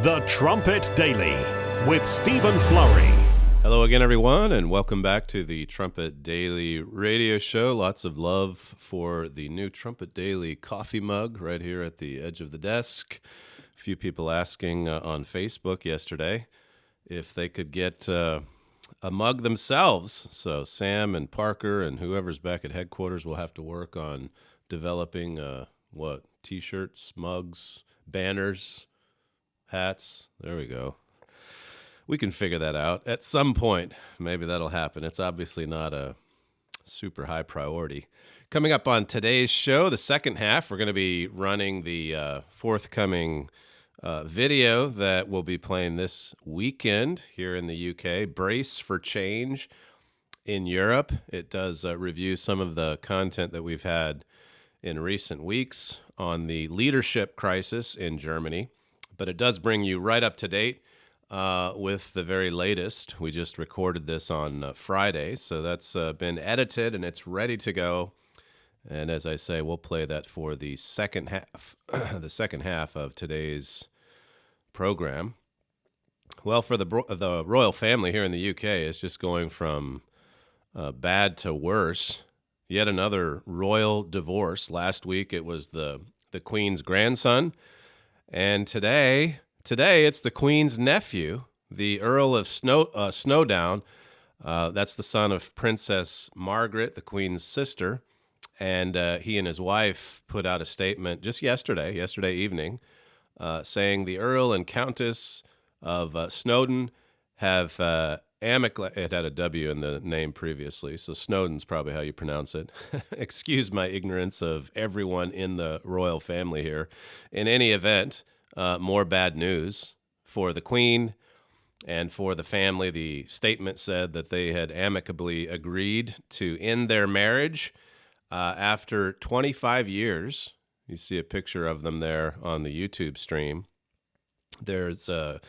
The Trumpet Daily with Stephen Flurry. Hello again, everyone, and welcome back to the Trumpet Daily radio show. Lots of love for the new Trumpet Daily coffee mug right here at the edge of the desk. A few people asking on Facebook yesterday if they could get a mug themselves. So Sam and Parker and whoever's back at headquarters will have to work on developing T-shirts, mugs, banners, hats. There we go. We can figure that out at some point. Maybe that'll happen. It's obviously not a super high priority. Coming up on today's show, the second half, we're going to be running the forthcoming video that we'll be playing this weekend here in the UK, Brace for Change in Europe. It does review some of the content that we've had in recent weeks on the leadership crisis in Germany, but it does bring you right up to date with the very latest. We just recorded this on Friday, so that's been edited and it's ready to go. And as I say, we'll play that for the second half, the second half of today's program. Well, for the royal family here in the UK, it's just going from bad to worse. Yet another royal divorce. Last week it was the Queen's grandson, and today it's the Queen's nephew, the Earl of Snowdown. That's the son of Princess Margaret, the Queen's sister, and he and his wife put out a statement just yesterday evening, saying the Earl and Countess of Snowdon have it had a W in the name previously, so Snowden's probably how you pronounce it. Excuse my ignorance of everyone in the royal family here. In any event, more bad news for the Queen and for the family. The statement said that they had amicably agreed to end their marriage after 25 years. You see a picture of them there on the YouTube stream. There's a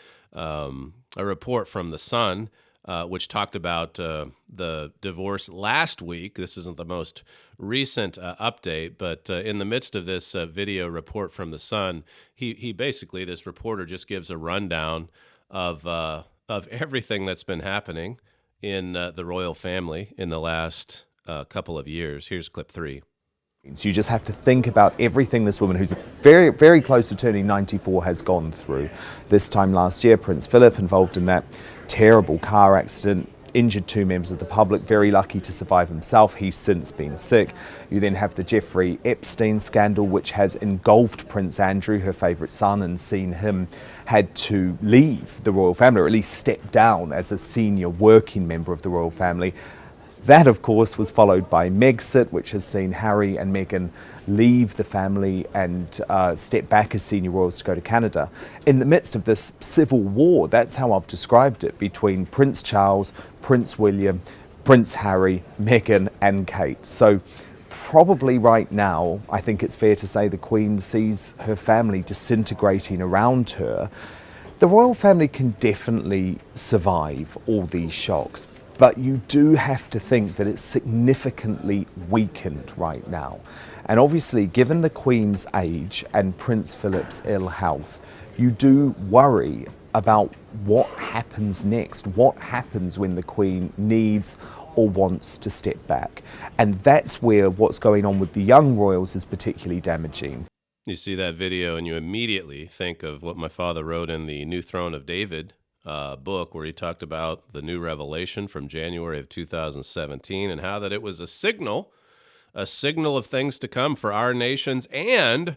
report from The Sun, which talked about the divorce last week. This isn't the most recent update, but in the midst of this video report from The Sun, he basically, this reporter just gives a rundown of everything that's been happening in the royal family in the last couple of years. Here's clip 3. So you just have to think about everything this woman, who's very, very close to turning 94, has gone through. This time last year, Prince Philip, involved in that terrible car accident, injured 2 members of the public, very lucky to survive himself. He's since been sick. You then have the Jeffrey Epstein scandal, which has engulfed Prince Andrew, her favourite son, and seen him had to leave the royal family, or at least step down as a senior working member of the royal family. That, of course, was followed by Megxit, which has seen Harry and Meghan leave the family and step back as senior royals to go to Canada. In the midst of this civil war, that's how I've described it, between Prince Charles, Prince William, Prince Harry, Meghan and Kate. So probably right now, I think it's fair to say the Queen sees her family disintegrating around her. The royal family can definitely survive all these shocks, but you do have to think that it's significantly weakened right now. And obviously, given the Queen's age and Prince Philip's ill health, you do worry about what happens next. What happens when the Queen needs or wants to step back? And that's where what's going on with the young royals is particularly damaging. You see that video and you immediately think of what my father wrote in the New Throne of David book, where he talked about the new revelation from January of 2017 and how that it was a signal of things to come for our nations and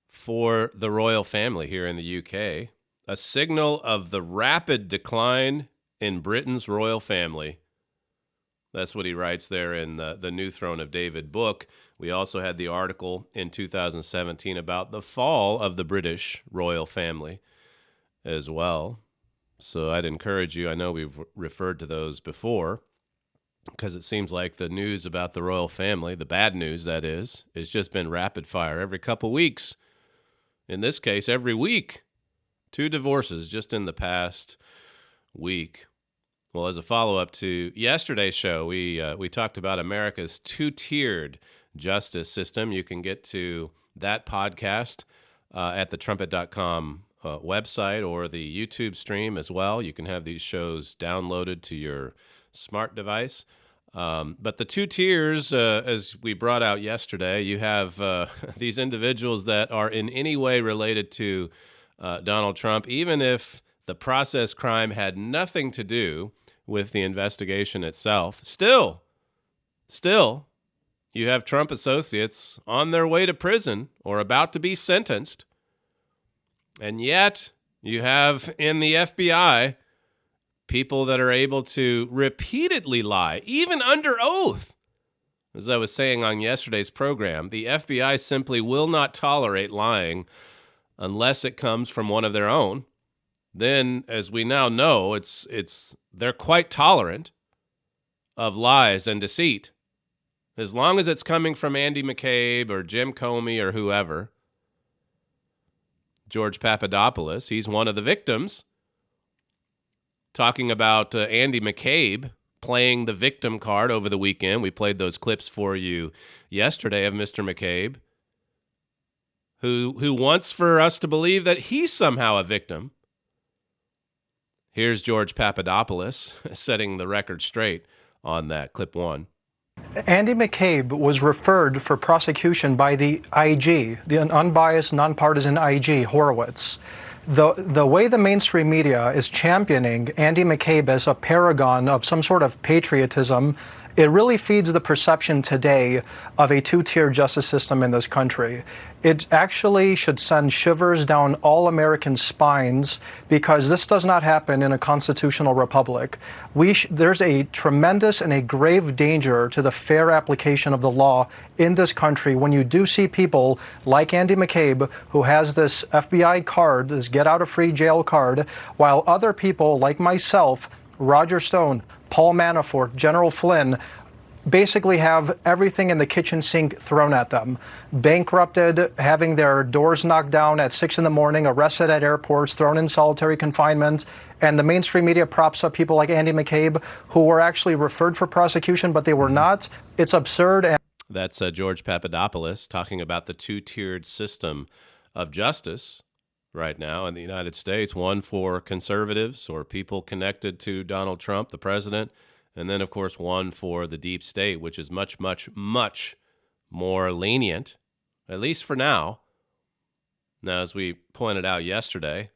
for the royal family here in the UK, a signal of the rapid decline in Britain's royal family. That's what he writes there in the New Throne of David book. We also had the article in 2017 about the fall of the British royal family as well. So I'd encourage you, I know we've referred to those before, because it seems like the news about the royal family, the bad news that is, has just been rapid fire every couple weeks. In this case, every week. 2 divorces just in the past week. Well, as a follow-up to yesterday's show, we talked about America's 2-tiered justice system. You can get to that podcast at thetrumpet.com website or the YouTube stream as well. You can have these shows downloaded to your smart device. But the two tiers, as we brought out yesterday, you have these individuals that are in any way related to Donald Trump, even if the process crime had nothing to do with the investigation itself. Still, you have Trump associates on their way to prison or about to be sentenced. And yet you have in the FBI people that are able to repeatedly lie, even under oath. As I was saying on yesterday's program, the FBI simply will not tolerate lying unless it comes from one of their own. Then, as we now know, they're quite tolerant of lies and deceit, as long as it's coming from Andy McCabe or Jim Comey or whoever. George Papadopoulos, he's one of the victims. Talking about Andy McCabe playing the victim card over the weekend. We played those clips for you yesterday of Mr. McCabe, who wants for us to believe that he's somehow a victim. Here's George Papadopoulos setting the record straight on that. Clip one. Andy McCabe was referred for prosecution by the IG, the unbiased, nonpartisan IG, Horowitz. The way the mainstream media is championing Andy McCabe as a paragon of some sort of patriotism, it really feeds the perception today of a two-tier justice system in this country. It actually should send shivers down all American spines, because this does not happen in a constitutional republic. There's a tremendous and a grave danger to the fair application of the law in this country when you do see people like Andy McCabe, who has this FBI card, this get out of free jail card, while other people like myself, Roger Stone, Paul Manafort, General Flynn, basically have everything in the kitchen sink thrown at them. Bankrupted, having their doors knocked down at 6 a.m, arrested at airports, thrown in solitary confinement. And the mainstream media props up people like Andy McCabe, who were actually referred for prosecution, but they were not. It's absurd. That's George Papadopoulos talking about the two-tiered system of justice right now in the United States. One for conservatives or people connected to Donald Trump, the president, and then, of course, one for the deep state, which is much, much, much more lenient, at least for now. Now, as we pointed out yesterday,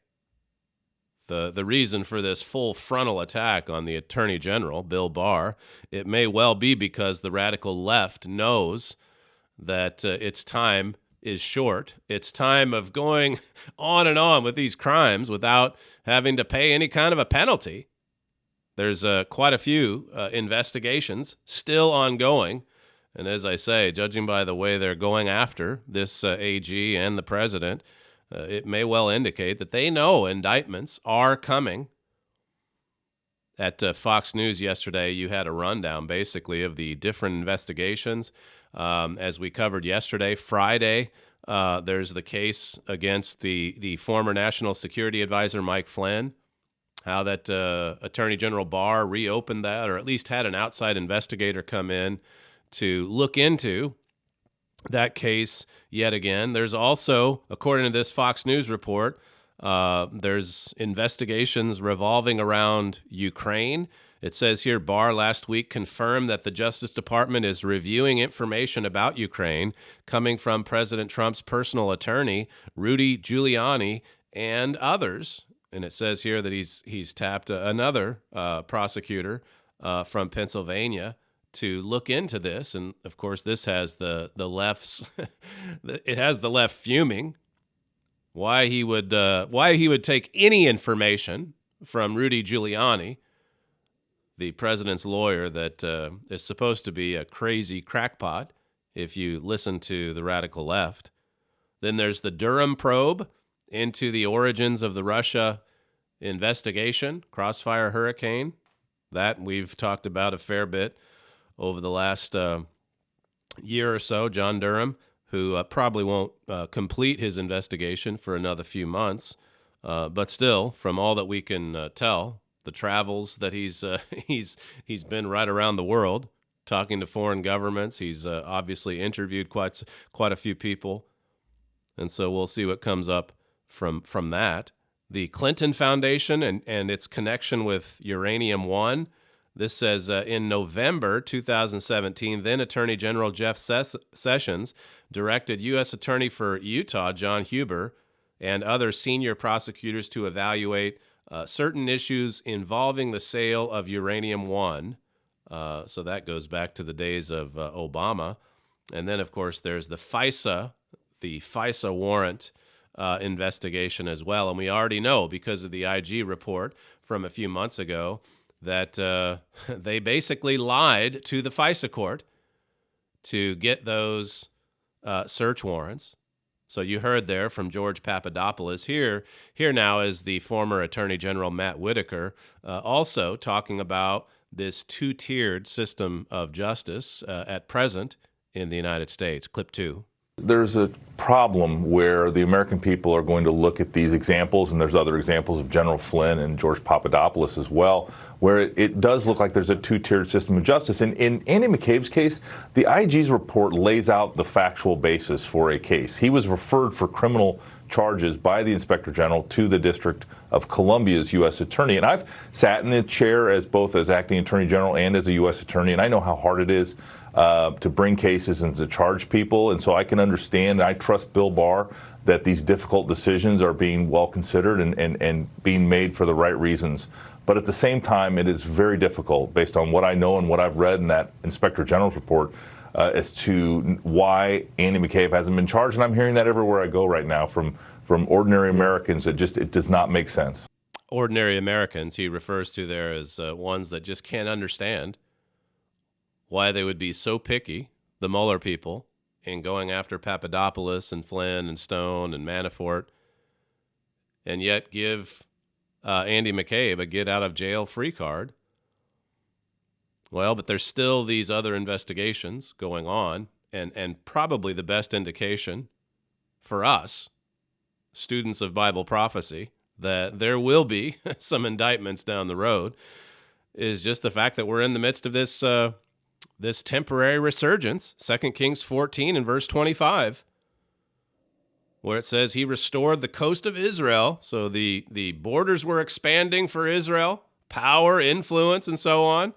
the reason for this full frontal attack on the Attorney General, Bill Barr, it may well be because the radical left knows that its time is short. It's time of going on and on with these crimes without having to pay any kind of a penalty. There's quite a few investigations still ongoing. And as I say, judging by the way they're going after this AG and the president, it may well indicate that they know indictments are coming. At Fox News yesterday, you had a rundown basically of the different investigations. As we covered yesterday, Friday, there's the case against the former National Security Advisor Mike Flynn. How that Attorney General Barr reopened that, or at least had an outside investigator come in to look into that case yet again. There's also, according to this Fox News report, there's investigations revolving around Ukraine. It says here, Barr last week confirmed that the Justice Department is reviewing information about Ukraine coming from President Trump's personal attorney, Rudy Giuliani, and others. And it says here that he's tapped another prosecutor from Pennsylvania to look into this. And of course, this has the left's it has the left fuming. Why he would take any information from Rudy Giuliani, the president's lawyer that is supposed to be a crazy crackpot if you listen to the radical left. Then there's the Durham probe into the origins of the Russia investigation, Crossfire Hurricane. That we've talked about a fair bit over the last year or so. John Durham, who probably won't complete his investigation for another few months, but still, from all that we can tell, the travels that he's been right around the world, talking to foreign governments. He's obviously interviewed quite a few people, and so we'll see what comes up from that. the Clinton Foundation and its connection with Uranium One. This says in November 2017, then Attorney General Jeff Sessions directed U.S. Attorney for Utah, John Huber, and other senior prosecutors to evaluate certain issues involving the sale of Uranium One. So that goes back to the days of Obama. And then, of course, there's the FISA warrant investigation as well. And we already know, because of the IG report from a few months ago, that they basically lied to the FISA court to get those search warrants. So you heard there from George Papadopoulos. Here now is the former Attorney General Matt Whitaker also talking about this two-tiered system of justice at present in the United States. Clip 2. There's a problem where the American people are going to look at these examples, and there's other examples of General Flynn and George Papadopoulos as well, where it does look like there's a two-tiered system of justice. And in Andy McCabe's case, the IG's report lays out the factual basis for a case. He was referred for criminal charges by the Inspector General to the District of Columbia's U.S. Attorney. And I've sat in the chair both as acting Attorney General and as a U.S. Attorney, and I know how hard it is to bring cases and to charge people. And so I can understand, and I trust Bill Barr, that these difficult decisions are being well considered and being made for the right reasons. But at the same time, it is very difficult, based on what I know and what I've read in that Inspector General's report, as to why Andy McCabe hasn't been charged. And I'm hearing that everywhere I go right now from ordinary Americans. It does not make sense. Ordinary Americans, he refers to there as ones that just can't understand why they would be so picky, the Mueller people, in going after Papadopoulos and Flynn and Stone and Manafort, and yet give Andy McCabe a get-out-of-jail-free card. Well, but there's still these other investigations going on, and probably the best indication for us, students of Bible prophecy, that there will be some indictments down the road, is just the fact that we're in the midst of this temporary resurgence. 2 Kings 14 and verse 25, where it says he restored the coast of Israel. So the borders were expanding for Israel, power, influence, and so on.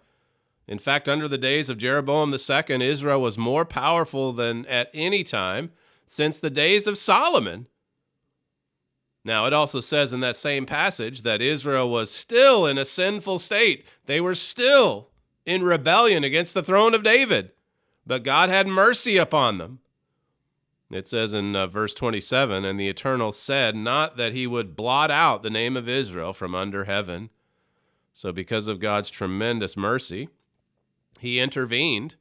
In fact, under the days of Jeroboam II, Israel was more powerful than at any time since the days of Solomon. Now, it also says in that same passage that Israel was still in a sinful state. They were still in rebellion against the throne of David, but God had mercy upon them. It says in verse 27, and the Eternal said not that he would blot out the name of Israel from under heaven. So because of God's tremendous mercy, he intervened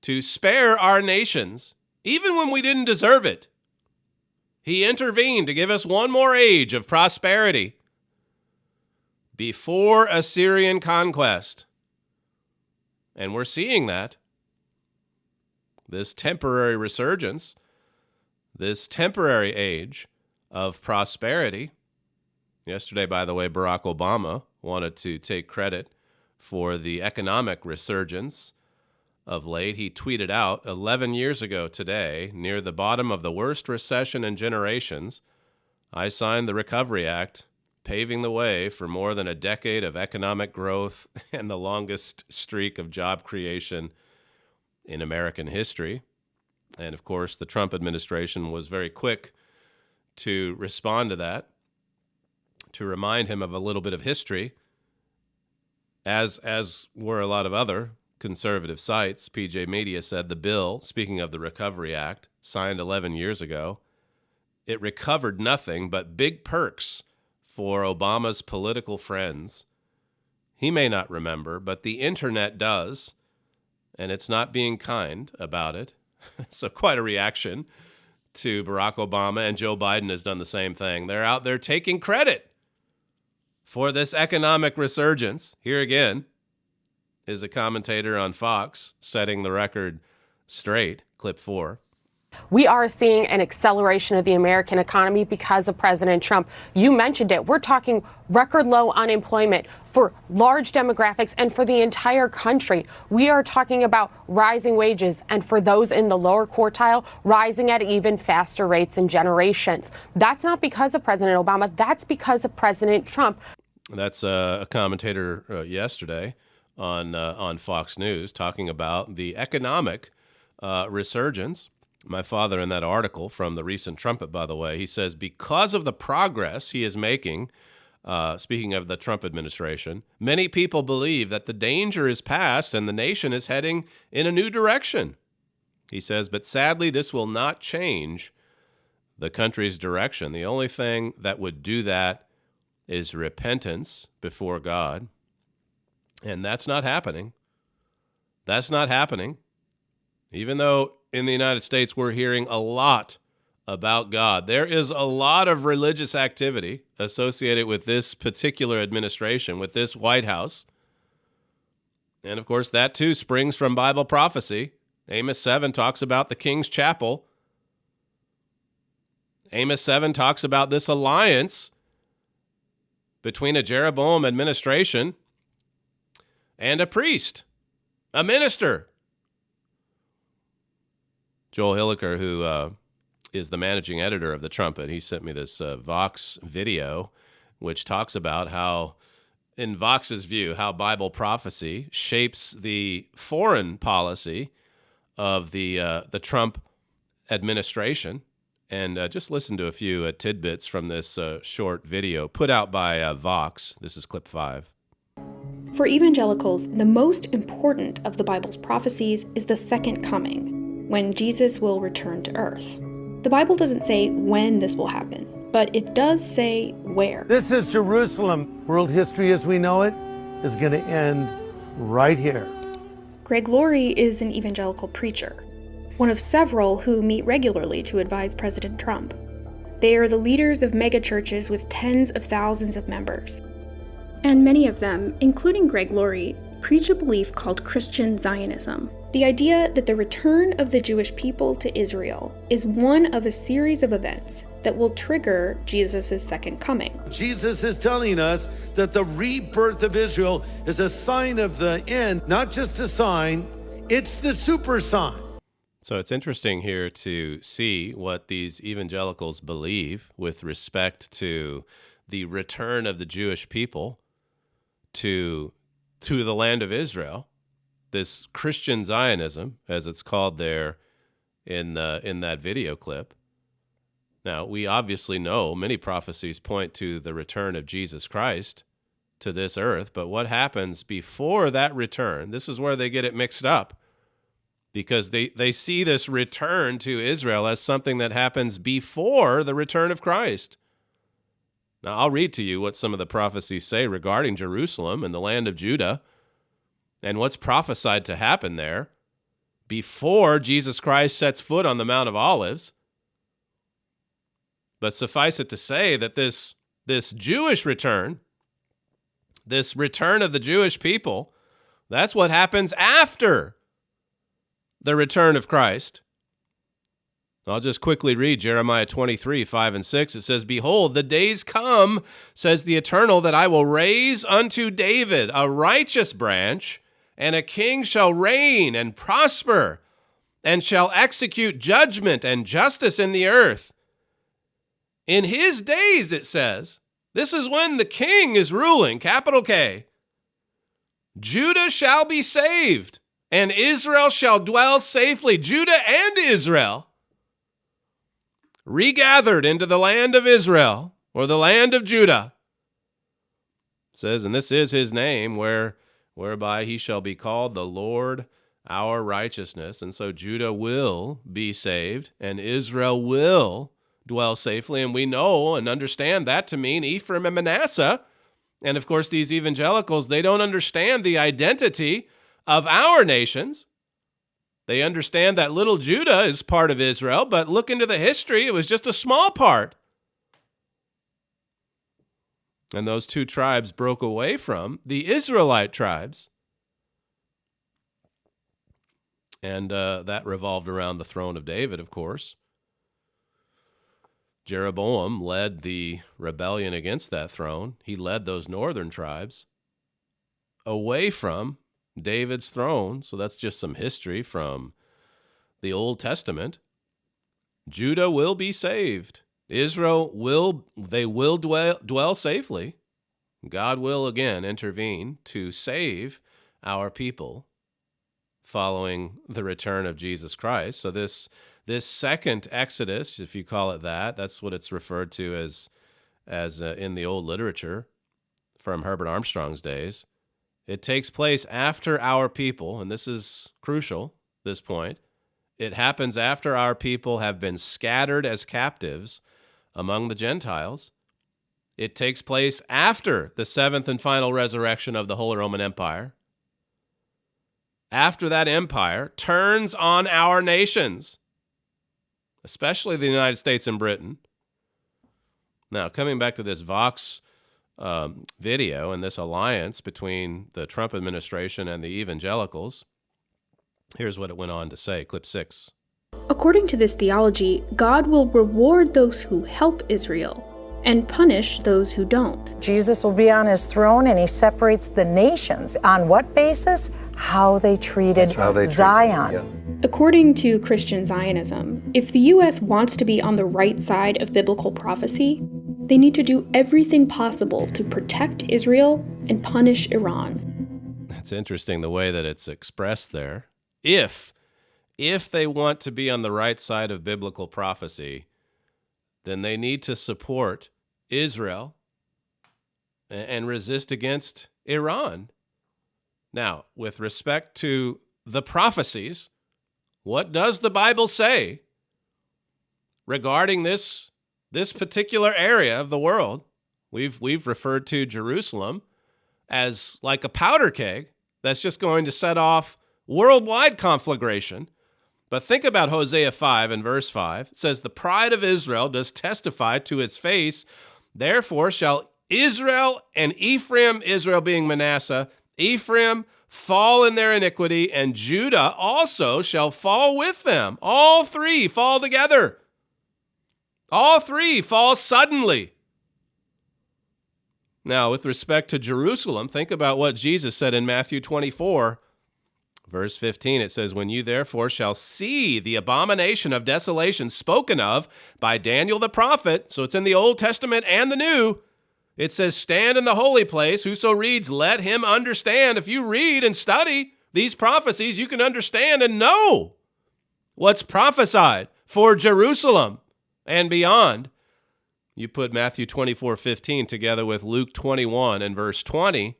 to spare our nations, even when we didn't deserve it. He intervened to give us one more age of prosperity before Assyrian conquest. And we're seeing that. This temporary resurgence, this temporary age of prosperity. Yesterday, by the way, Barack Obama wanted to take credit for the economic resurgence of late. He tweeted out 11 years ago today, near the bottom of the worst recession in generations, I signed the Recovery Act, paving the way for more than a decade of economic growth and the longest streak of job creation in American history. And of course, the Trump administration was very quick to respond to that, to remind him of a little bit of history, as were a lot of other conservative sites. PJ Media said the bill, speaking of the Recovery Act, signed 11 years ago, it recovered nothing but big perks for Obama's political friends. He may not remember, but the internet does, and it's not being kind about it. So quite a reaction to Barack Obama, and Joe Biden has done the same thing. They're out there taking credit for this economic resurgence. Here again is a commentator on Fox setting the record straight. Clip 4. We are seeing an acceleration of the American economy because of President Trump. You mentioned it. We're talking record low unemployment for large demographics and for the entire country. We are talking about rising wages, and for those in the lower quartile, rising at even faster rates in generations. That's not because of President Obama. That's because of President Trump. That's a commentator yesterday on Fox News talking about the economic resurgence. My father, in that article from the recent Trumpet, by the way, he says because of the progress he is making, speaking of the Trump administration, many people believe that the danger is past and the nation is heading in a new direction. He says, but sadly, this will not change the country's direction. The only thing that would do that is repentance before God. And that's not happening. That's not happening. Even though in the United States we're hearing a lot about God, there is a lot of religious activity associated with this particular administration, with this White House. And of course, that too springs from Bible prophecy. Amos 7 talks about the King's Chapel. Amos 7 talks about this alliance between a Jeroboam administration and a priest, a minister. Joel Hilliker, who is the managing editor of the Trumpet, he sent me this Vox video, which talks about how, in Vox's view, how Bible prophecy shapes the foreign policy of the Trump administration. And just listen to a few tidbits from this short video put out by Vox. This is clip 5. For evangelicals, the most important of the Bible's prophecies is the second coming, when Jesus will return to earth. The Bible doesn't say when this will happen, but it does say where. This is Jerusalem. World history as we know it is going to end right here. Greg Laurie is an evangelical preacher, one of several who meet regularly to advise President Trump. They are the leaders of megachurches with tens of thousands of members. And many of them, including Greg Laurie, preach a belief called Christian Zionism. The idea that the return of the Jewish people to Israel is one of a series of events that will trigger Jesus' second coming. Jesus is telling us that the rebirth of Israel is a sign of the end, not just a sign, it's the super sign. So it's interesting here to see what these evangelicals believe with respect to the return of the Jewish people to the land of Israel, this Christian Zionism, as it's called there in that video clip. Now, we obviously know many prophecies point to the return of Jesus Christ to this earth, but what happens before that return? This is where they get it mixed up, because they see this return to Israel as something that happens before the return of Christ. Now, I'll read to you what some of the prophecies say regarding Jerusalem and the land of Judah and what's prophesied to happen there before Jesus Christ sets foot on the Mount of Olives. But suffice it to say that this Jewish return, this return of the Jewish people, that's what happens after the return of Christ. I'll just quickly read Jeremiah 23, 5 and 6. It says, "Behold, the days come, says the Eternal, that I will raise unto David a righteous branch, and a king shall reign and prosper, and shall execute judgment and justice in the earth. In his days," it says, this is when the king is ruling, capital K, "Judah shall be saved, and Israel shall dwell safely." Judah and Israel regathered into the land of Israel, or the land of Judah. It says, "And this is his name, whereby he shall be called the Lord our righteousness." And so Judah will be saved, and Israel will dwell safely. And we know and understand that to mean Ephraim and Manasseh. And of course, these evangelicals, they don't understand the identity of our nations. They understand that little Judah is part of Israel, but look into the history, it was just a small part. And those two tribes broke away from the Israelite tribes. And that revolved around the throne of David, of course. Jeroboam led the rebellion against that throne. He led those northern tribes away from David's throne. So that's just some history from the Old Testament. Judah will be saved. Israel will dwell safely. God will again intervene to save our people following the return of Jesus Christ. So this second Exodus, if you call it that, that's what it's referred to as in the old literature from Herbert Armstrong's days. It takes place after our people, and this is crucial, this point. It happens after our people have been scattered as captives among the Gentiles. It takes place after the seventh and final resurrection of the Holy Roman Empire. After that empire turns on our nations, especially the United States and Britain. Now, coming back to this Vox video and this alliance between the Trump administration and the Evangelicals, here's what it went on to say, clip 6. According to this theology, God will reward those who help Israel and punish those who don't. Jesus will be on his throne and he separates the nations. On what basis? How they treated Zion. According to Christian Zionism, if the U.S. wants to be on the right side of biblical prophecy, they need to do everything possible to protect Israel and punish Iran. It's interesting the way that it's expressed there. If they want to be on the right side of biblical prophecy, then they need to support Israel and resist against Iran. Now, with respect to the prophecies, what does the Bible say regarding this particular area of the world? We've referred to Jerusalem as like a powder keg that's just going to set off worldwide conflagration. But think about Hosea 5 and verse 5. It says, the pride of Israel does testify to his face. Therefore shall Israel and Ephraim, Israel being Manasseh, Ephraim fall in their iniquity, and Judah also shall fall with them. All three fall together. All three fall suddenly. Now, with respect to Jerusalem, think about what Jesus said in Matthew 24, verse 15. It says, when you therefore shall see the abomination of desolation spoken of by Daniel the prophet, so it's in the Old Testament and the New, it says, stand in the holy place. Whoso reads, let him understand. If you read and study these prophecies, you can understand and know what's prophesied for Jerusalem and beyond. You put Matthew 24:15 together with Luke 21 and verse 20,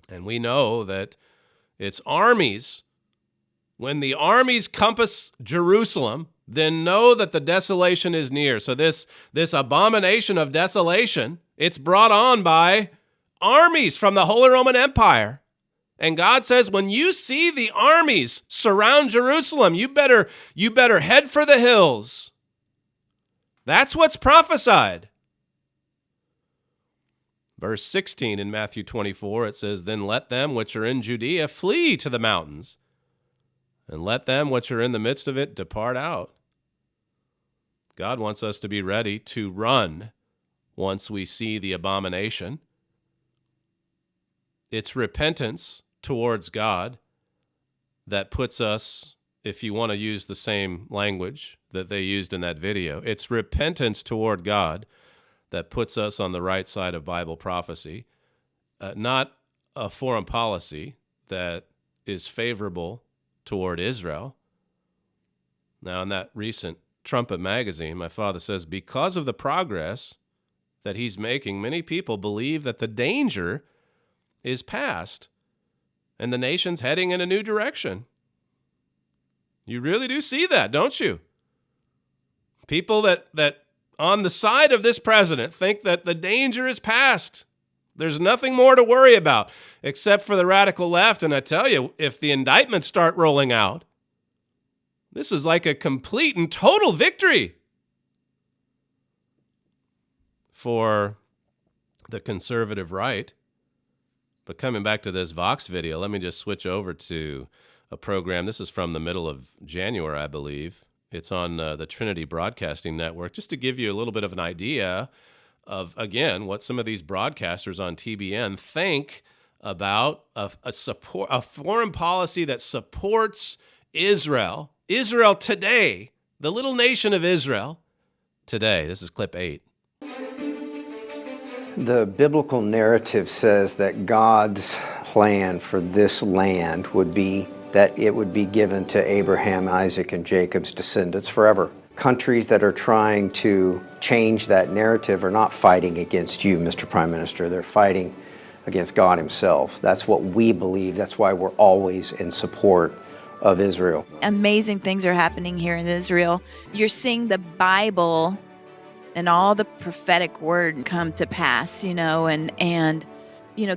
and we know that it's armies. When the armies compass Jerusalem, then know that the desolation is near. So this abomination of desolation, it's brought on by armies from the Holy Roman Empire. And God says, when you see the armies surround Jerusalem, you better head for the hills. That's what's prophesied. Verse 16 in Matthew 24, it says, then let them which are in Judea flee to the mountains, and let them which are in the midst of it depart out. God wants us to be ready to run once we see the abomination. It's repentance towards God that puts us, if you want to use the same language that they used in that video, it's repentance toward God that puts us on the right side of Bible prophecy, not a foreign policy that is favorable toward Israel. Now, in that recent Trumpet magazine, my father says, because of the progress that he's making, many people believe that the danger is past and the nation's heading in a new direction. You really do see that, don't you? People that on the side of this president think that the danger is past. There's nothing more to worry about except for the radical left. And I tell you, if the indictments start rolling out, this is like a complete and total victory for the conservative right. But coming back to this Vox video, let me just switch over to a program. This is from the middle of January, I believe. It's on the Trinity Broadcasting Network, just to give you a little bit of an idea of, again, what some of these broadcasters on TBN think about a foreign policy that supports Israel. Israel today, the little nation of Israel today. This is clip 8. The biblical narrative says that God's plan for this land would be that it would be given to Abraham, Isaac, and Jacob's descendants forever. Countries that are trying to change that narrative are not fighting against you, Mr. Prime Minister. They're fighting against God himself. That's what we believe. That's why we're always in support of Israel. Amazing things are happening here in Israel. You're seeing the Bible and all the prophetic word come to pass, and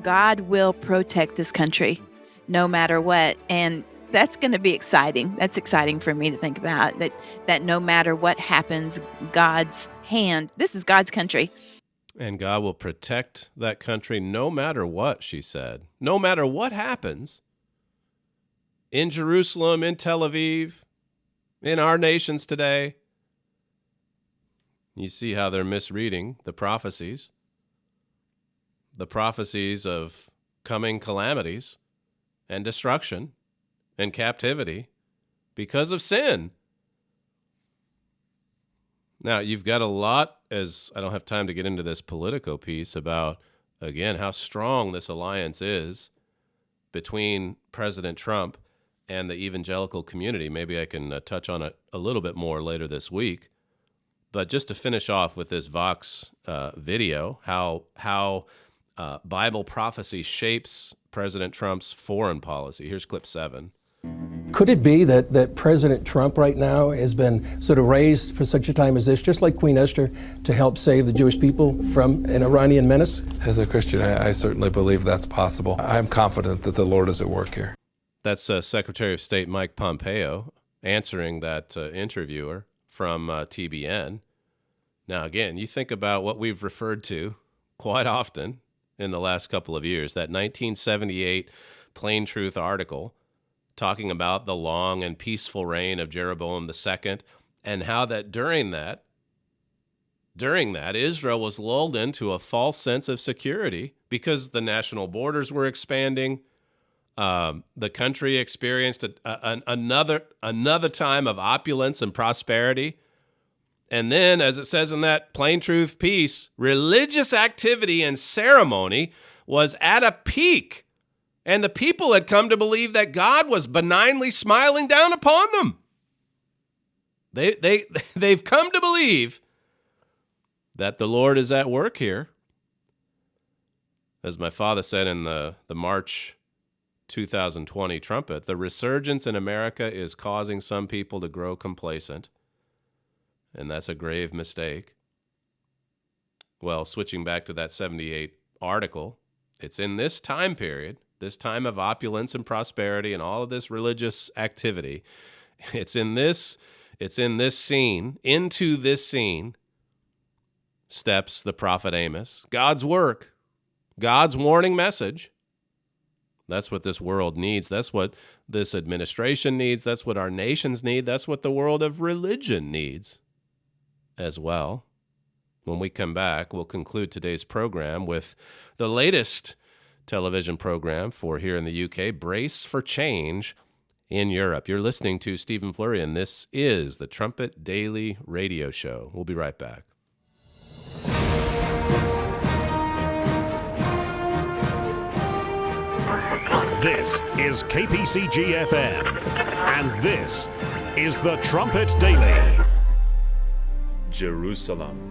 God will protect this country no matter what. And that's going to be exciting. That's exciting for me to think about, that no matter what happens, God's hand, this is God's country. And God will protect that country no matter what, she said. No matter what happens in Jerusalem, in Tel Aviv, in our nations today. You see how they're misreading the prophecies of coming calamities and destruction and captivity because of sin. Now, you've got a lot, as I don't have time to get into this Politico piece, about, again, how strong this alliance is between President Trump and the evangelical community. Maybe I can touch on it a little bit more later this week. But just to finish off with this Vox video, how Bible prophecy shapes President Trump's foreign policy. Here's clip 7. Could it be that President Trump right now has been sort of raised for such a time as this, just like Queen Esther, to help save the Jewish people from an Iranian menace? As a Christian, I certainly believe that's possible. I'm confident that the Lord is at work here. That's Secretary of State Mike Pompeo answering that interviewer from TBN. Now, again, you think about what we've referred to quite often in the last couple of years, that 1978 Plain Truth article talking about the long and peaceful reign of Jeroboam II, and how that during that, Israel was lulled into a false sense of security because the national borders were expanding. The country experienced another time of opulence and prosperity. And then, as it says in that Plain Truth piece, religious activity and ceremony was at a peak. And the people had come to believe that God was benignly smiling down upon them. They've come to believe that the Lord is at work here. As my father said in the March 2020 trumpet, the resurgence in America is causing some people to grow complacent. And that's a grave mistake. Well, switching back to that 78 article, it's in this time period, this time of opulence and prosperity and all of this religious activity. Into this scene steps the prophet Amos. God's work, God's warning message. That's what this world needs. That's what this administration needs. That's what our nations need. That's what the world of religion needs as well. When we come back, we'll conclude today's program with the latest television program for here in the UK, Brace for Change in Europe. You're listening to Stephen Flurry, and this is the Trumpet Daily Radio Show. We'll be right back. This is KPCG-FM, and this is the Trumpet Daily. Jerusalem.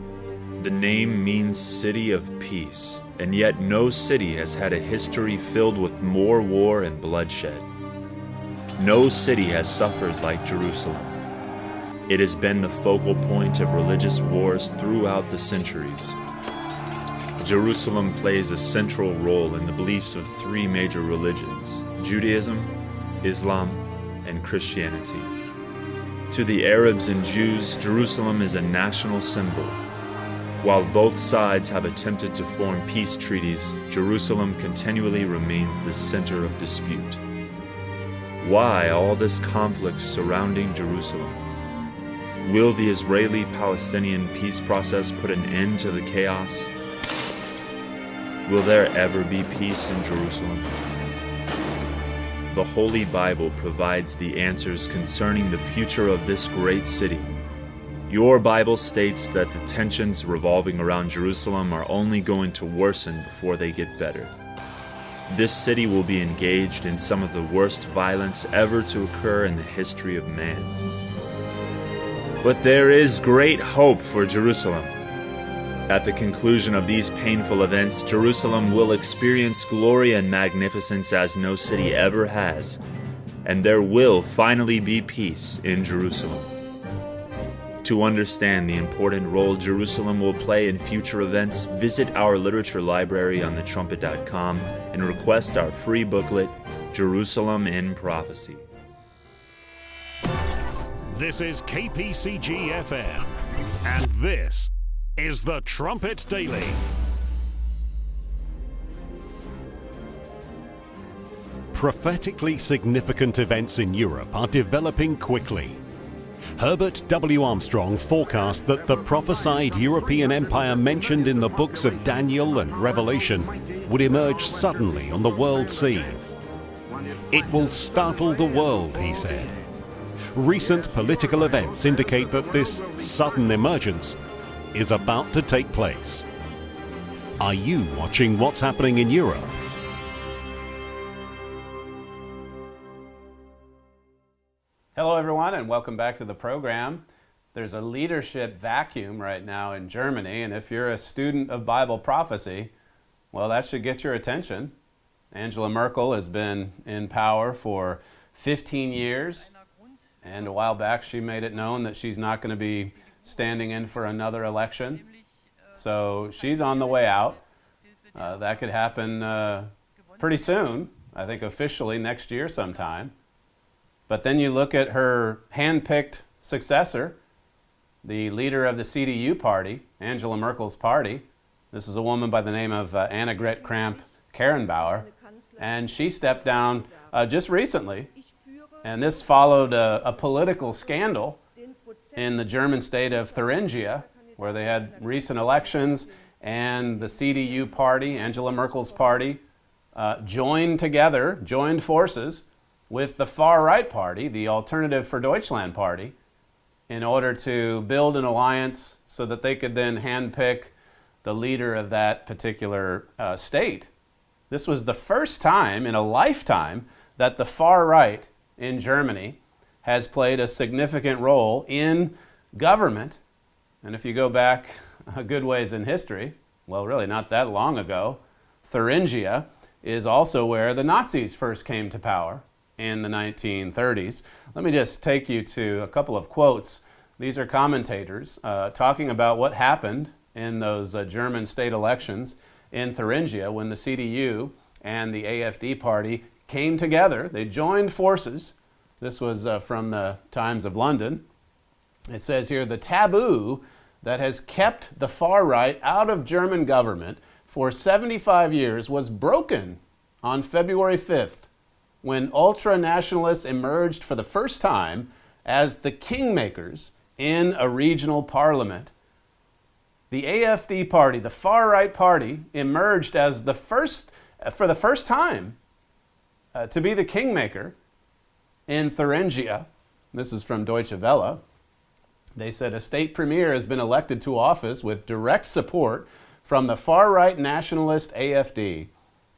The name means city of peace, and yet no city has had a history filled with more war and bloodshed. No city has suffered like Jerusalem. It has been the focal point of religious wars throughout the centuries. Jerusalem plays a central role in the beliefs of three major religions: Judaism, Islam, and Christianity. To the Arabs and Jews, Jerusalem is a national symbol. While both sides have attempted to form peace treaties, Jerusalem continually remains the center of dispute. Why all this conflict surrounding Jerusalem? Will the Israeli-Palestinian peace process put an end to the chaos? Will there ever be peace in Jerusalem? The Holy Bible provides the answers concerning the future of this great city. Your Bible states that the tensions revolving around Jerusalem are only going to worsen before they get better. This city will be engaged in some of the worst violence ever to occur in the history of man. But there is great hope for Jerusalem. At the conclusion of these painful events, Jerusalem will experience glory and magnificence as no city ever has, and there will finally be peace in Jerusalem. To understand the important role Jerusalem will play in future events, visit our literature library on thetrumpet.com and request our free booklet, Jerusalem in Prophecy. This is KPCG FM, and this is the Trumpet Daily. Prophetically significant events in Europe are developing quickly. Herbert W. Armstrong forecast that the prophesied European empire mentioned in the books of Daniel and Revelation would emerge suddenly on the world scene. It will startle the world, he said. Recent political events indicate that this sudden emergence is about to take place. Are you watching what's happening in Europe? Hello everyone, and welcome back to the program. There's a leadership vacuum right now in Germany, and if you're a student of Bible prophecy, well, that should get your attention. Angela Merkel has been in power for 15 years, and a while back she made it known that she's not going to be standing in for another election. So she's on the way out. That could happen pretty soon, I think officially next year sometime. But then you look at her hand-picked successor, the leader of the CDU party, Angela Merkel's party. This is a woman by the name of Annegret Kramp-Karrenbauer, and she stepped down just recently. And this followed a political scandal in the German state of Thuringia, where they had recent elections, and the CDU party, Angela Merkel's party, joined forces with the far-right party, the Alternative for Deutschland party, in order to build an alliance so that they could then handpick the leader of that particular state. This was the first time in a lifetime that the far-right in Germany has played a significant role in government. And if you go back a good ways in history, well, really not that long ago, Thuringia is also where the Nazis first came to power in the 1930s. Let me just take you to a couple of quotes. These are commentators talking about what happened in those German state elections in Thuringia when the CDU and the AfD party came together. They joined forces. This was from the Times of London. It says here, the taboo that has kept the far right out of German government for 75 years was broken on February 5th, when ultra-nationalists emerged for the first time as the kingmakers in a regional parliament. The AfD party, the far-right party, emerged as for the first time to be the kingmaker in Thuringia. This is from Deutsche Welle. They said a state premier has been elected to office with direct support from the far-right nationalist AfD.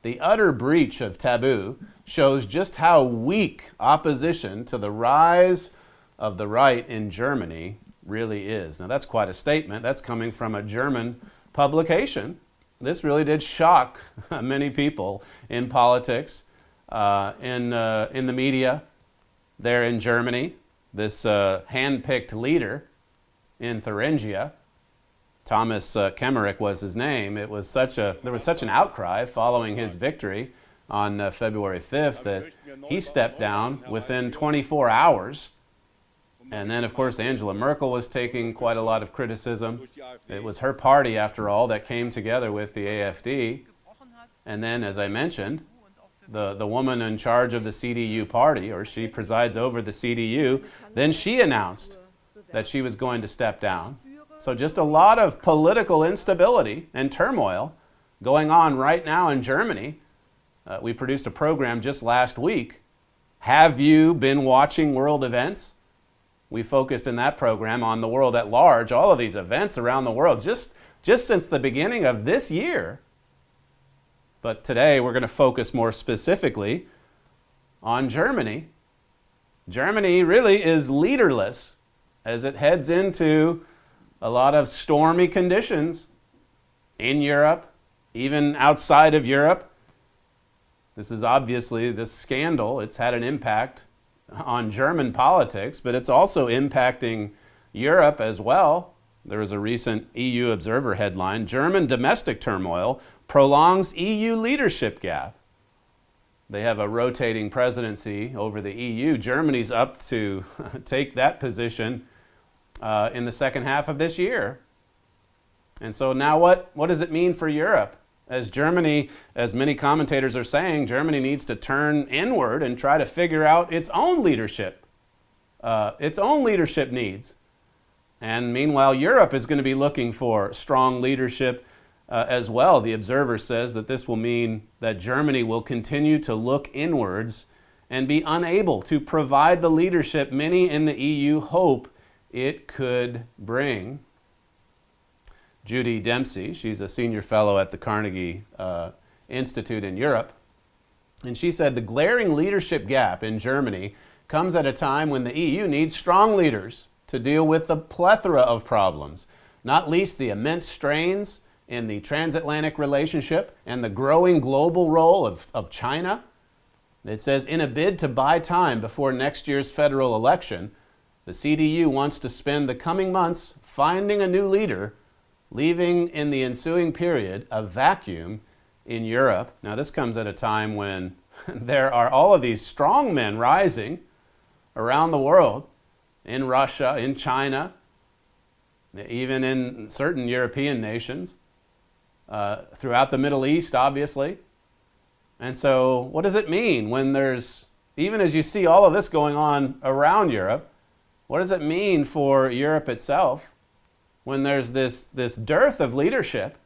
The utter breach of taboo shows just how weak opposition to the rise of the right in Germany really is. Now that's quite a statement. That's coming from a German publication. This really did shock many people in politics, in the media there in Germany. This hand-picked leader in Thuringia, Thomas Kemmerich was his name. There was such an outcry following his victory on February 5th that he stepped down within 24 hours. And then, of course, Angela Merkel was taking quite a lot of criticism. It was her party, after all, that came together with the AfD. And then, as I mentioned, the woman in charge of the CDU party, or she presides over the CDU, then she announced that she was going to step down. So just a lot of political instability and turmoil going on right now in Germany. We produced a program just last week. Have you been watching world events? We focused in that program on the world at large, all of these events around the world, just since the beginning of this year. But today we're going to focus more specifically on Germany. Germany really is leaderless as it heads into a lot of stormy conditions in Europe, even outside of Europe. This is obviously this scandal. It's had an impact on German politics, but it's also impacting Europe as well. There was a recent EU Observer headline, German domestic turmoil prolongs EU leadership gap. They have a rotating presidency over the EU. Germany's up to take that position in the second half of this year. And so now what does it mean for Europe? As Germany, as many commentators are saying, Germany needs to turn inward and try to figure out its own leadership needs. And meanwhile, Europe is going to be looking for strong leadership as well. The Observer says that this will mean that Germany will continue to look inwards and be unable to provide the leadership many in the EU hope it could bring. Judy Dempsey, she's a senior fellow at the Carnegie Institute in Europe, and she said the glaring leadership gap in Germany comes at a time when the EU needs strong leaders to deal with the plethora of problems, not least the immense strains in the transatlantic relationship and the growing global role of China. It says, in a bid to buy time before next year's federal election, the CDU wants to spend the coming months finding a new leader, leaving in the ensuing period a vacuum in Europe. Now, this comes at a time when there are all of these strong men rising around the world, in Russia, in China, even in certain European nations, throughout the Middle East, obviously. And so what does it mean when there's, even as you see all of this going on around Europe, what does it mean for Europe itself when there's this dearth of leadership?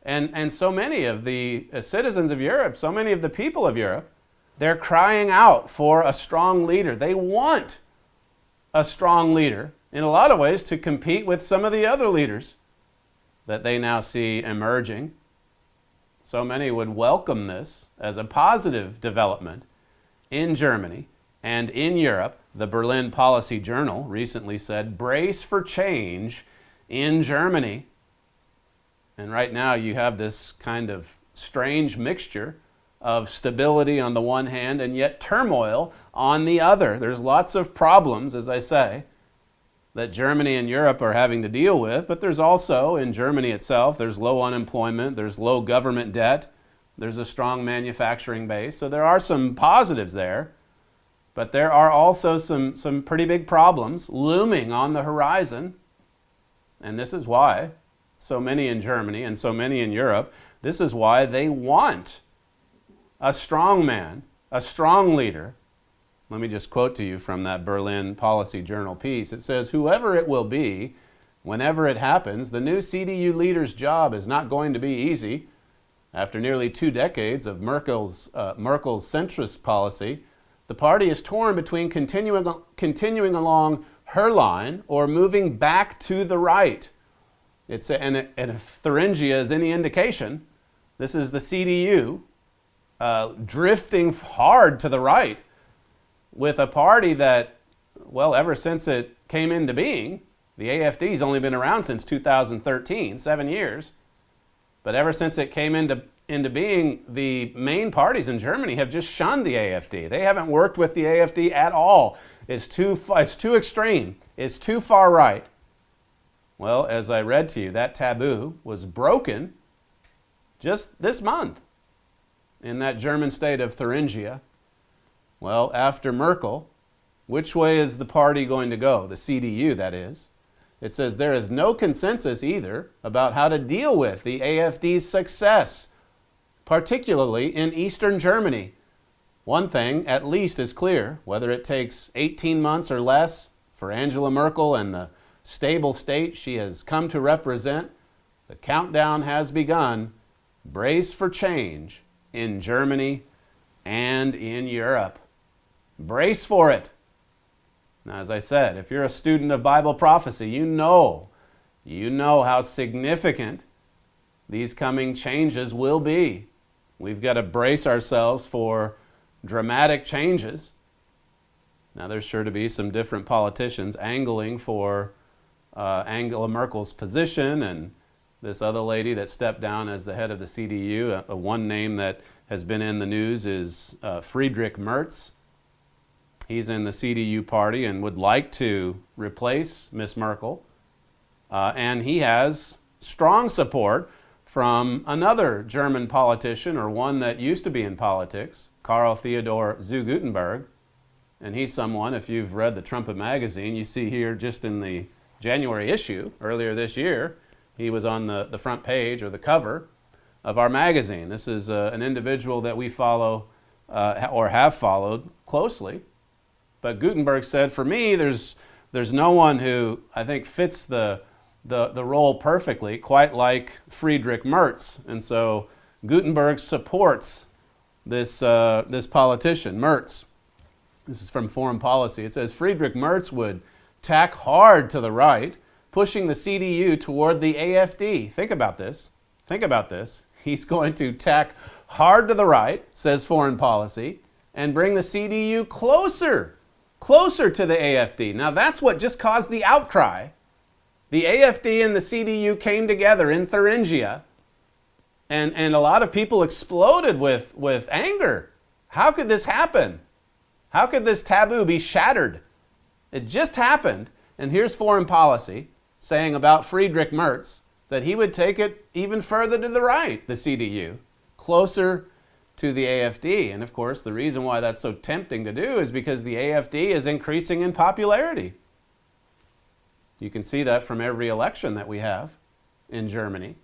And so many of the citizens of Europe, so many of the people of Europe, they're crying out for a strong leader. They want a strong leader, in a lot of ways, to compete with some of the other leaders that they now see emerging. So many would welcome this as a positive development in Germany and in Europe. The Berlin Policy Journal recently said, brace for change in Germany. And right now you have this kind of strange mixture of stability on the one hand and yet turmoil on the other. There's lots of problems, as I say, that Germany and Europe are having to deal with, but there's also, in Germany itself, there's low unemployment, there's low government debt, there's a strong manufacturing base, so there are some positives there, but there are also some pretty big problems looming on the horizon, and this is why so many in Germany and so many in Europe, this is why they want a strong man, a strong leader. Let me just quote to you from that Berlin Policy Journal piece. It says, whoever it will be, whenever it happens, the new CDU leader's job is not going to be easy. After nearly 2 decades of Merkel's centrist policy, the party is torn between continuing along her line or moving back to the right. And if Thuringia is any indication, this is the CDU drifting hard to the right, with a party that, well, ever since it came into being, the AfD's only been around since 2013, 7 years, but ever since it came into being, the main parties in Germany have just shunned the AfD. They haven't worked with the AfD at all. It's too extreme. It's too far right. Well, as I read to you, that taboo was broken just this month in that German state of Thuringia. Well, after Merkel, which way is the party going to go? The CDU, that is. It says there is no consensus either about how to deal with the AfD's success. particularly in Eastern Germany. One thing at least is clear, whether it takes 18 months or less for Angela Merkel and the stable state she has come to represent, the countdown has begun. Brace for change in Germany and in Europe. Brace for it. Now, as I said, if you're a student of Bible prophecy, you know how significant these coming changes will be. We've got to brace ourselves for dramatic changes. Now, there's sure to be some different politicians angling for Angela Merkel's position, and this other lady that stepped down as the head of the CDU. One name that has been in the news is Friedrich Merz. He's in the CDU party and would like to replace Miss Merkel. And he has strong support from another German politician, or one that used to be in politics, Karl Theodor zu Guttenberg. And he's someone, if you've read the Trumpet magazine, you see here just in the January issue earlier this year, he was on the front page or the cover of our magazine. This is an individual that we follow or have followed closely. But Gutenberg said, for me, there's no one who I think fits the role perfectly, quite like Friedrich Merz. And so Gutenberg supports this politician, Merz. This is from Foreign Policy. It says, Friedrich Merz would tack hard to the right, pushing the CDU toward the AfD. Think about this. Think about this. He's going to tack hard to the right, says Foreign Policy, and bring the CDU closer to the AfD. Now that's what just caused the outcry. The AfD and the CDU came together in Thuringia, and a lot of people exploded with anger. How could this happen? How could this taboo be shattered? It just happened, and here's Foreign Policy saying about Friedrich Merz that he would take it even further to the right, the CDU, closer to the AfD. And of course, the reason why that's so tempting to do is because the AfD is increasing in popularity. You can see that from every election that we have in Germany.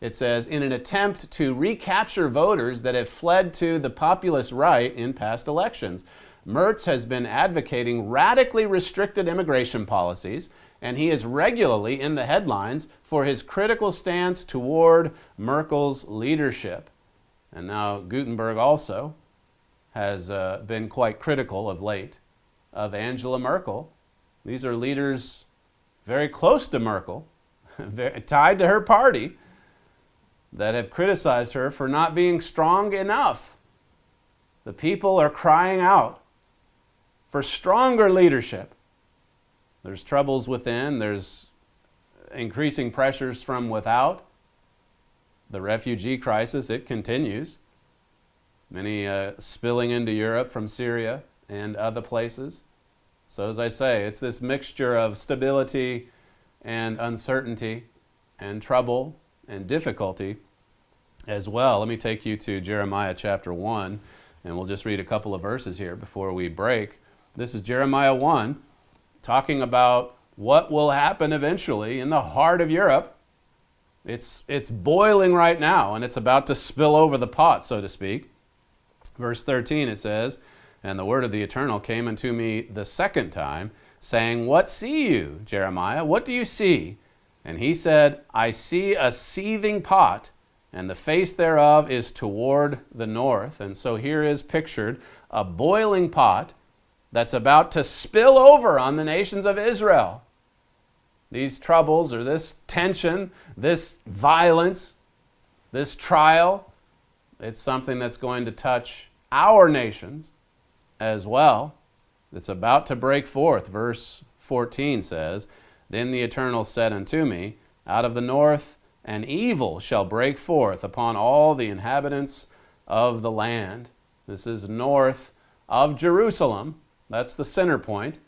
It says, in an attempt to recapture voters that have fled to the populist right in past elections, Merz has been advocating radically restricted immigration policies, and he is regularly in the headlines for his critical stance toward Merkel's leadership. And now Gutenberg also has been quite critical of late of Angela Merkel. These are leaders very close to Merkel, tied to her party, that have criticized her for not being strong enough. The people are crying out for stronger leadership. There's troubles within, there's increasing pressures from without. The refugee crisis, it continues. Many spilling into Europe from Syria and other places. So as I say, it's this mixture of stability and uncertainty and trouble and difficulty as well. Let me take you to Jeremiah chapter 1, and we'll just read a couple of verses here before we break. This is Jeremiah 1, talking about what will happen eventually in the heart of Europe. It's boiling right now, and it's about to spill over the pot, so to speak. Verse 13, it says, and the word of the Eternal came unto me the second time, saying, what see you, Jeremiah? What do you see? And he said, I see a seething pot, and the face thereof is toward the north. And so here is pictured a boiling pot that's about to spill over on the nations of Israel. These troubles, or this tension, this violence, this trial, it's something that's going to touch our nations as well. It's about to break forth. Verse 14 says, then the Eternal said unto me, out of the north an evil shall break forth upon all the inhabitants of the land. This is north of Jerusalem. That's the center point.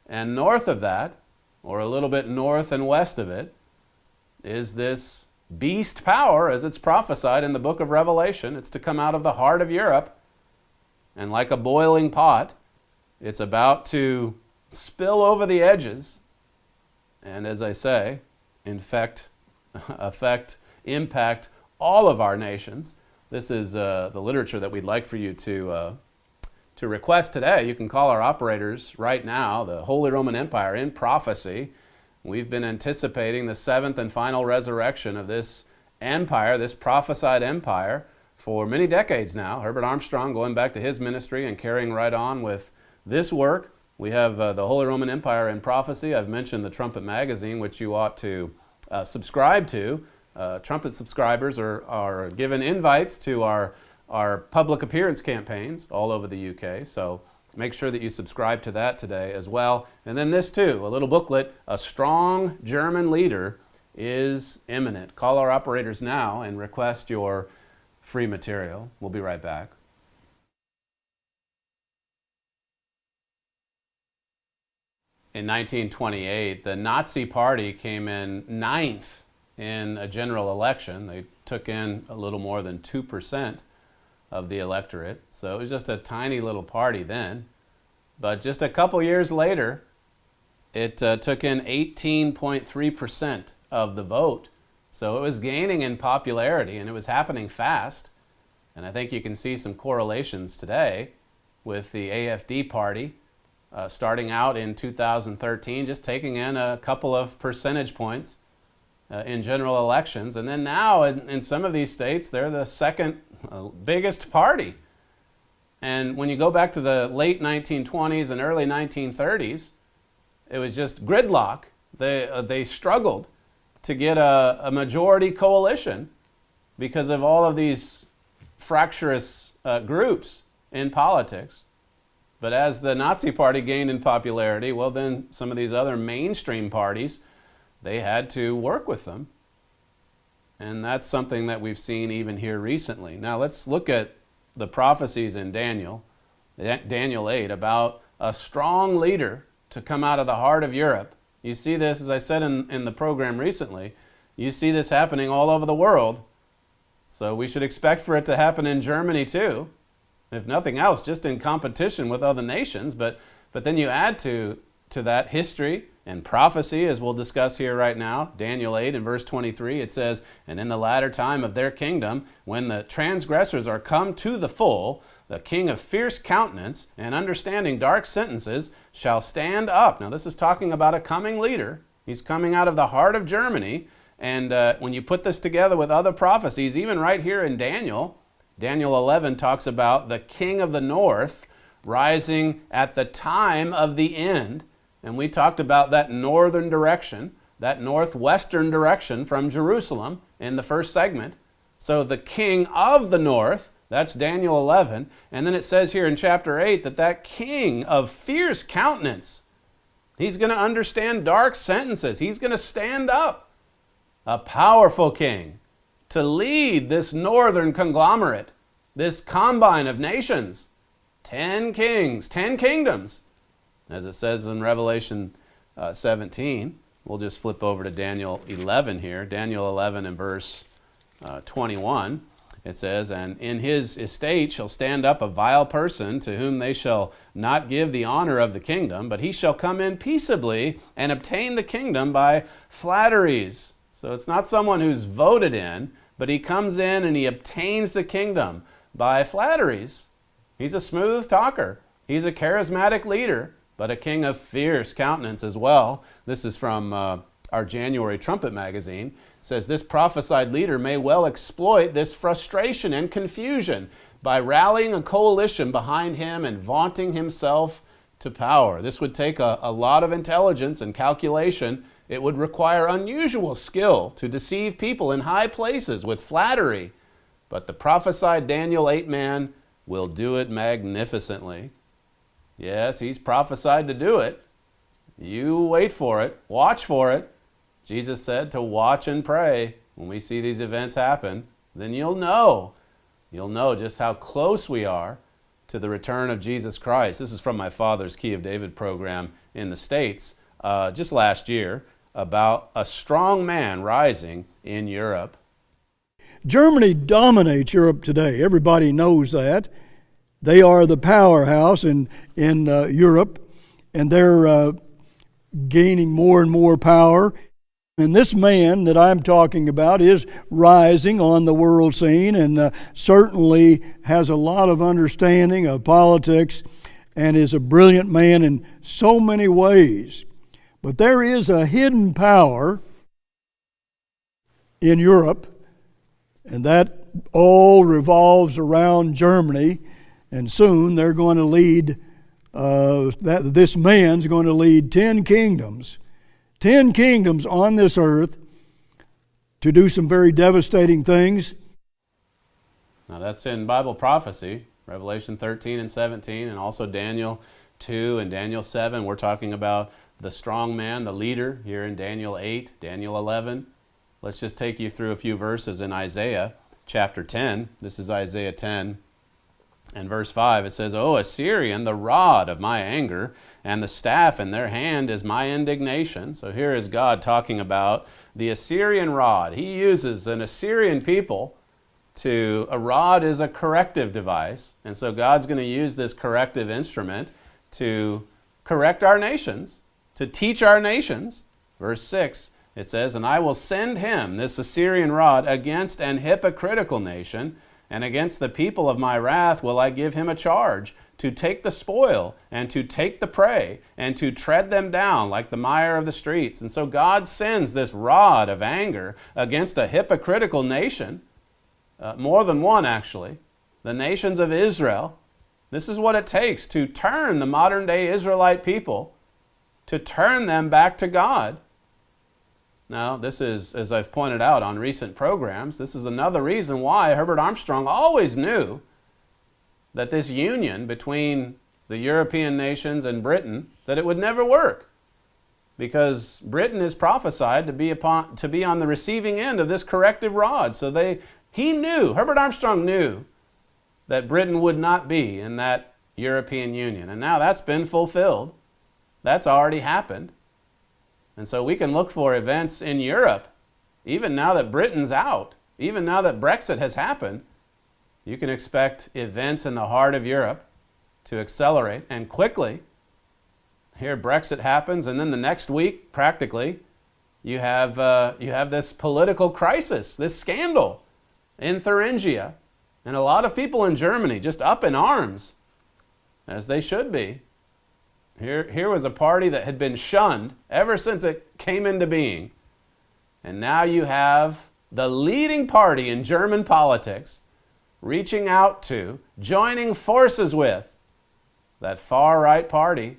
And north of that, or a little bit north and west of it, is this beast power, as it's prophesied in the book of Revelation. It's to come out of the heart of Europe, and like a boiling pot, it's about to spill over the edges, and as I say, impact all of our nations, This is the literature that we'd like for you to request today. You can call our operators right now, the Holy Roman Empire in Prophecy. We've been anticipating the seventh and final resurrection of this empire, this prophesied empire, for many decades now. Herbert Armstrong going back to his ministry and carrying right on with this work. We have the Holy Roman Empire in Prophecy. I've mentioned the Trumpet magazine, which you ought to subscribe to. Trumpet subscribers are given invites to our public appearance campaigns all over the UK. So make sure that you subscribe to that today as well. And then this too, a little booklet, A Strong German Leader is Imminent. Call our operators now and request your free material. We'll be right back. In 1928, the Nazi Party came in 9th in a general election. They took in a little more than 2% of the electorate. So it was just a tiny little party then. But just a couple years later, it took in 18.3% of the vote. So it was gaining in popularity, and it was happening fast. And I think you can see some correlations today with the AfD party starting out in 2013, just taking in a couple of percentage points in general elections. And then now in some of these states, they're the second biggest party. And when you go back to the late 1920s and early 1930s, it was just gridlock. They struggled to get a majority coalition because of all of these fractious groups in politics. But as the Nazi Party gained in popularity, well, then some of these other mainstream parties, they had to work with them. And that's something that we've seen even here recently. Now let's look at the prophecies in Daniel 8, about a strong leader to come out of the heart of Europe. You see this, as I said in the program recently, you see this happening all over the world. So we should expect for it to happen in Germany too, if nothing else, just in competition with other nations. But then you add to that history and prophecy, as we'll discuss here right now. Daniel 8 and verse 23, it says, "And in the latter time of their kingdom, when the transgressors are come to the full, the king of fierce countenance and understanding dark sentences shall stand up." Now this is talking about a coming leader. He's coming out of the heart of Germany. And when you put this together with other prophecies, even right here in Daniel 11 talks about the king of the north rising at the time of the end. And we talked about that northern direction, that northwestern direction from Jerusalem in the first segment. So the king of the north, that's Daniel 11. And then it says here in chapter 8 that king of fierce countenance, he's going to understand dark sentences. He's going to stand up, a powerful king, to lead this northern conglomerate, this combine of nations. 10 kings, 10 kingdoms. As it says in Revelation 17, we'll just flip over to Daniel 11 here. Daniel 11 and verse 21, it says, "And in his estate shall stand up a vile person, to whom they shall not give the honor of the kingdom, but he shall come in peaceably and obtain the kingdom by flatteries." So it's not someone who's voted in, but he comes in and he obtains the kingdom by flatteries. He's a smooth talker. He's a charismatic leader, but a king of fierce countenance as well. This is from our January Trumpet magazine. It says, "This prophesied leader may well exploit this frustration and confusion by rallying a coalition behind him and vaunting himself to power." This would take a lot of intelligence and calculation. It would require unusual skill to deceive people in high places with flattery. But the prophesied Daniel 8 man will do it magnificently. Yes, he's prophesied to do it. You wait for it. Watch for it. Jesus said to watch and pray. When we see these events happen, then you'll know. You'll know just how close we are to the return of Jesus Christ. This is from my father's Key of David program in the States just last year, about a strong man rising in Europe. Germany dominates Europe today. Everybody knows that. They are the powerhouse in Europe, and they're gaining more and more power. And this man that I'm talking about is rising on the world scene and certainly has a lot of understanding of politics and is a brilliant man in so many ways. But there is a hidden power in Europe, and that all revolves around Germany, and soon they're going to lead, this man's going to lead 10 kingdoms. 10 kingdoms on this earth to do some very devastating things. Now that's in Bible prophecy, Revelation 13 and 17, and also Daniel 2 and Daniel 7. We're talking about the strong man, the leader, here in Daniel 8, Daniel 11. Let's just take you through a few verses in Isaiah chapter 10. This is Isaiah 10. And verse 5, it says, O Assyrian, the rod of my anger, and the staff in their hand is my indignation. So here is God talking about the Assyrian rod. He uses an Assyrian people a rod is a corrective device. And so God's going to use this corrective instrument to correct our nations, to teach our nations. Verse 6, it says, And I will send him, this Assyrian rod, against an hypocritical nation, and against the people of my wrath will I give him a charge, to take the spoil, and to take the prey, and to tread them down like the mire of the streets. And so God sends this rod of anger against a hypocritical nation, more than one actually, the nations of Israel. This is what it takes to turn the modern day Israelite people, to turn them back to God. Now, this is, as I've pointed out on recent programs, this is another reason why Herbert Armstrong always knew that this union between the European nations and Britain, that it would never work. Because Britain is prophesied to be on the receiving end of this corrective rod. So Herbert Armstrong knew that Britain would not be in that European Union. And now that's been fulfilled. That's already happened. And so we can look for events in Europe, even now that Britain's out, even now that Brexit has happened. You can expect events in the heart of Europe to accelerate and quickly. Here Brexit happens, and then the next week, practically, you have this political crisis, this scandal in Thuringia. And a lot of people in Germany just up in arms, as they should be. Here was a party that had been shunned ever since it came into being. And now you have the leading party in German politics reaching out to, joining forces with, that far-right party.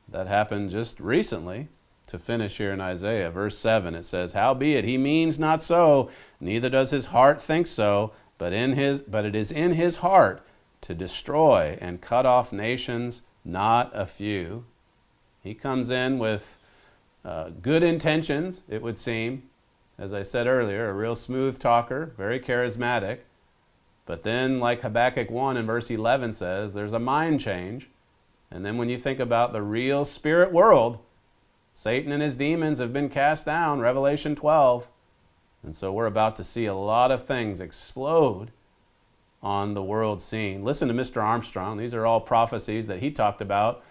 That happened just recently. To finish here in Isaiah, verse 7, it says, Howbeit he means not so, neither does his heart think so, but it is in his heart to destroy and cut off nations, not a few. He comes in with good intentions, it would seem. As I said earlier, a real smooth talker, very charismatic. But then, like Habakkuk 1 and verse 11 says, there's a mind change. And then when you think about the real spirit world, Satan and his demons have been cast down, Revelation 12. And so we're about to see a lot of things explode on the world scene. Listen to Mr. Armstrong. These are all prophecies that he talked about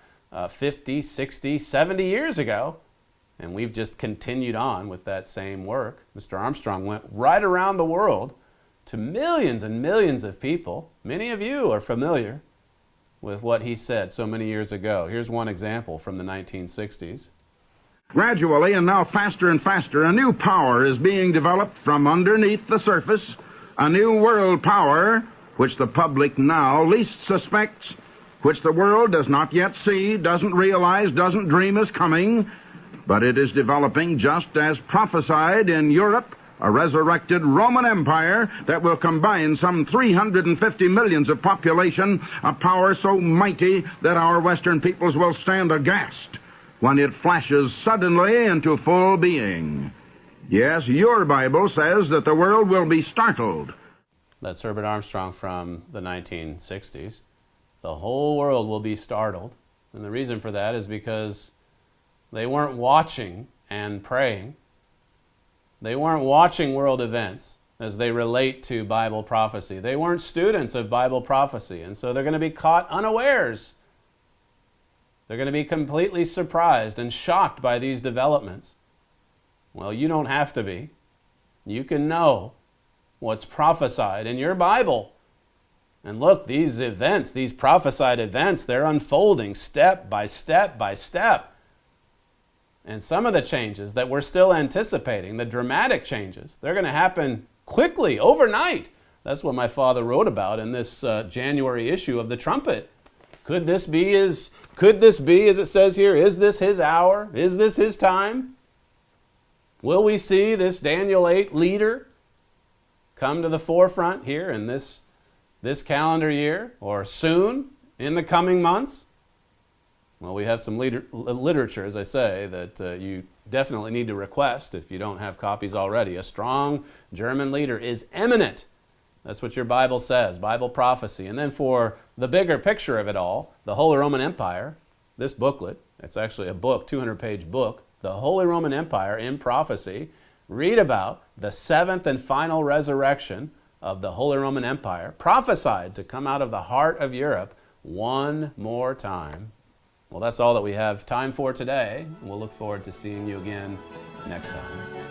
50, 60, 70 years ago. And we've just continued on with that same work. Mr. Armstrong went right around the world to millions and millions of people. Many of you are familiar with what he said so many years ago. Here's one example from the 1960s. Gradually, and now faster and faster, a new power is being developed from underneath the surface, a new world power which the public now least suspects, which the world does not yet see, doesn't realize, doesn't dream is coming, but it is developing just as prophesied in Europe, a resurrected Roman Empire that will combine some 350 millions of population, a power so mighty that our Western peoples will stand aghast when it flashes suddenly into full being. Yes, your Bible says that the world will be startled. That's Herbert Armstrong from the 1960s. The whole world will be startled. And the reason for that is because they weren't watching and praying. They weren't watching world events as they relate to Bible prophecy. They weren't students of Bible prophecy, and so they're going to be caught unawares. They're going to be completely surprised and shocked by these developments. Well, you don't have to be. You can know what's prophesied in your Bible. And look, these events, these prophesied events, they're unfolding step by step by step. And some of the changes that we're still anticipating, the dramatic changes, they're going to happen quickly, overnight. That's what my father wrote about in this January issue of the Trumpet. Could this be as it says here, is this his hour? Is this his time? Will we see this Daniel 8 leader come to the forefront here in this calendar year, or soon in the coming months? Well, we have some literature, as I say, that you definitely need to request if you don't have copies already. A strong German leader is imminent. That's what your Bible says, Bible prophecy. And then for the bigger picture of it all, the Holy Roman Empire, this booklet, it's actually a book, 200-page book, The Holy Roman Empire in Prophecy. Read about the seventh and final resurrection of the Holy Roman Empire, prophesied to come out of the heart of Europe one more time. Well, that's all that we have time for today. We'll look forward to seeing you again next time.